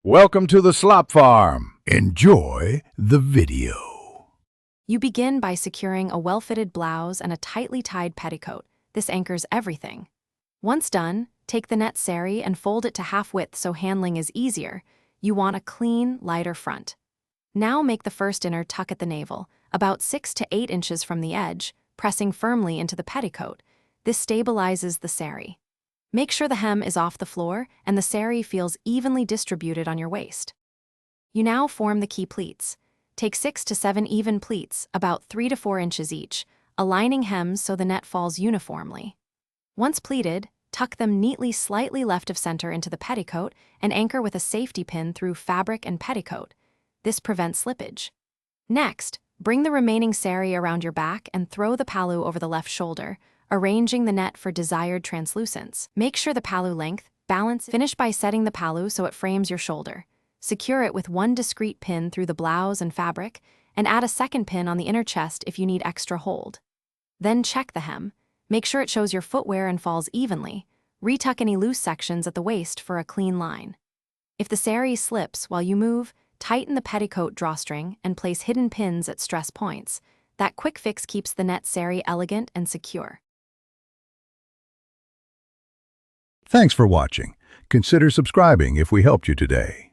Welcome to the Slop Farm. Enjoy the video. You begin by securing a well-fitted blouse and a tightly tied petticoat. This anchors everything. Once done, take the net saree and fold it to half width so handling is easier. You want a clean, lighter front. Now make the first inner tuck at the navel, about 6 to 8 inches from the edge, pressing firmly into the petticoat. This stabilizes the saree. Make sure the hem is off the floor and the saree feels evenly distributed on your waist. You now form the key pleats. Take 6 to 7 even pleats, about 3 to 4 inches each, aligning hems so the net falls uniformly. Once pleated, tuck them neatly slightly left of center into the petticoat and anchor with a safety pin through fabric and petticoat. This prevents slippage. Next, bring the remaining saree around your back and throw the pallu over the left shoulder, arranging the net for desired translucence. Make sure the pallu length, balance. Finish by setting the pallu so it frames your shoulder. Secure it with one discrete pin through the blouse and fabric, and add a second pin on the inner chest if you need extra hold. Then check the hem. Make sure it shows your footwear and falls evenly. Retuck any loose sections at the waist for a clean line. If the saree slips while you move, tighten the petticoat drawstring and place hidden pins at stress points. That quick fix keeps the net saree elegant and secure. Thanks for watching. Consider subscribing if we helped you today.